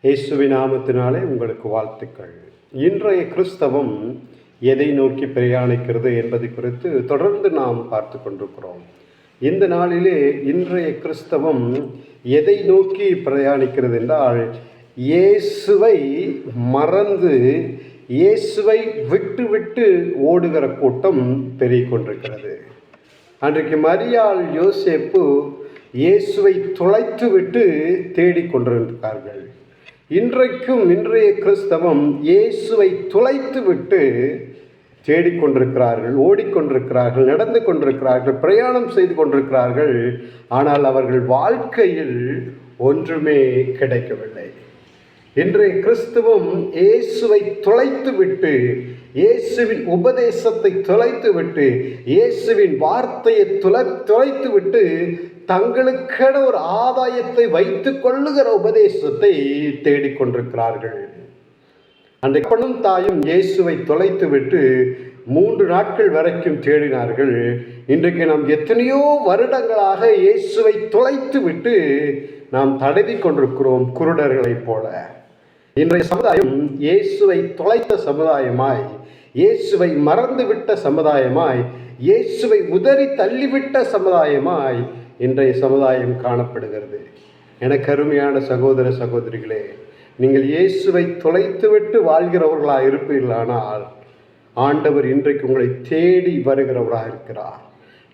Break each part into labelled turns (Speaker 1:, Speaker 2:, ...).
Speaker 1: இயேசுவின் நாமத்தினாலே உங்களுக்கு வாழ்த்துக்கள். இன்றைய கிறிஸ்தவம் எதை நோக்கி பிரயாணிக்கிறது என்பதை குறித்து தொடர்ந்து நாம் பார்த்து கொண்டிருக்கிறோம். இந்த நாளிலே இன்றைய கிறிஸ்தவம் எதை நோக்கி பிரயாணிக்கிறது என்றால், இயேசுவை மறந்து இயேசுவை விட்டு விட்டு ஓடுகிற கூட்டம் பெருகிக் கொண்டிருக்கிறது. அன்றைக்கு மரியாள் யோசேப்பு இயேசுவை தொலைத்து விட்டு தேடிக்கொண்டிருக்கிறார்கள். இன்றைக்கும் இன்றைய கிறிஸ்தவம் இயேசுவை தொலைத்து விட்டு தேடிக்கொண்டிருக்கிறார்கள், ஓடிக்கொண்டிருக்கிறார்கள், நடந்து கொண்டிருக்கிறார்கள், பிரயாணம் செய்து கொண்டிருக்கிறார்கள். ஆனால் அவர்கள் வாழ்க்கையில் ஒன்றுமே கிடைக்கவில்லை. இன்றைய கிறிஸ்தவம் இயேசுவை தொலைத்து விட்டு, இயேசுவின் உபதேசத்தை தொலைத்து விட்டு, இயேசுவின் வார்த்தையை தொலைத்து விட்டு தங்களுக்கென ஒரு ஆதாயத்தை வைத்துக் கொள்ளுகிற உபதேசத்தை தேடிக்கொண்டிருக்கிறார்கள். அன்றைக்கு அப்பனும் தாயும் இயேசுவை தொலைத்து விட்டு 3 நாட்கள் வரைக்கும் தேடினார்கள். இன்றைக்கு நாம் எத்தனையோ வருடங்களாக இயேசுவை தொலைத்து விட்டு நாம் தடவி கொண்டிருக்கிறோம், குருடர்களைப் போல. இன்றைய சமுதாயம் இயேசுவை தொலைத்த சமுதாயமாய், இயேசுவை மறந்துவிட்ட சமுதாயமாய், இயேசுவை உதறி தள்ளிவிட்ட சமுதாயமாய் இன்றைய சமுதாயம் காணப்படுகிறது. எனக்கு அருமையான சகோதர சகோதரிகளே, நீங்கள் இயேசுவை தொலைத்துவிட்டு வாழ்கிறவர்களாக இருப்பீர்களானால், ஆண்டவர் இன்றைக்கு உங்களை தேடி வருகிறவராக இருக்கிறார்.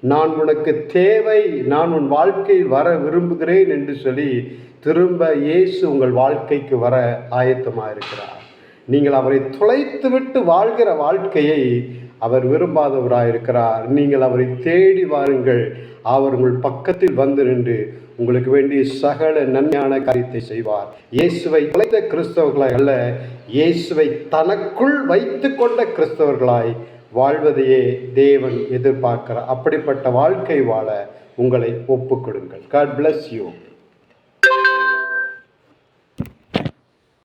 Speaker 1: நான் உனக்கு தேவை, நான் உன் வாழ்க்கையில் வர விரும்புகிறேன் என்று சொல்லி திரும்ப இயேசு உங்கள் வாழ்க்கைக்கு வர ஆயத்தமாக இருக்கிறார். நீங்கள் அவரை தொலைத்துவிட்டு வாழ்கிற வாழ்க்கையை அவர் விரும்பாதவராக இருக்கிறார். நீங்கள் அவரை தேடி வாருங்கள். அவர் உங்கள் பக்கத்தில் வந்து நின்று உங்களுக்கு வேண்டிய சகல நன்மையான காரியத்தை செய்வார். இயேசுவை தொலைத்த கிறிஸ்தவர்களாய் அல்ல, இயேசுவை தனக்குள் வைத்து கொண்ட கிறிஸ்தவர்களாய் வாழ்வதையே தேவன் எதிர்பார்க்கிறார். அப்படிப்பட்ட வாழ்க்கை வாழ உங்களை ஒப்புக்கொடுங்கள். God bless you.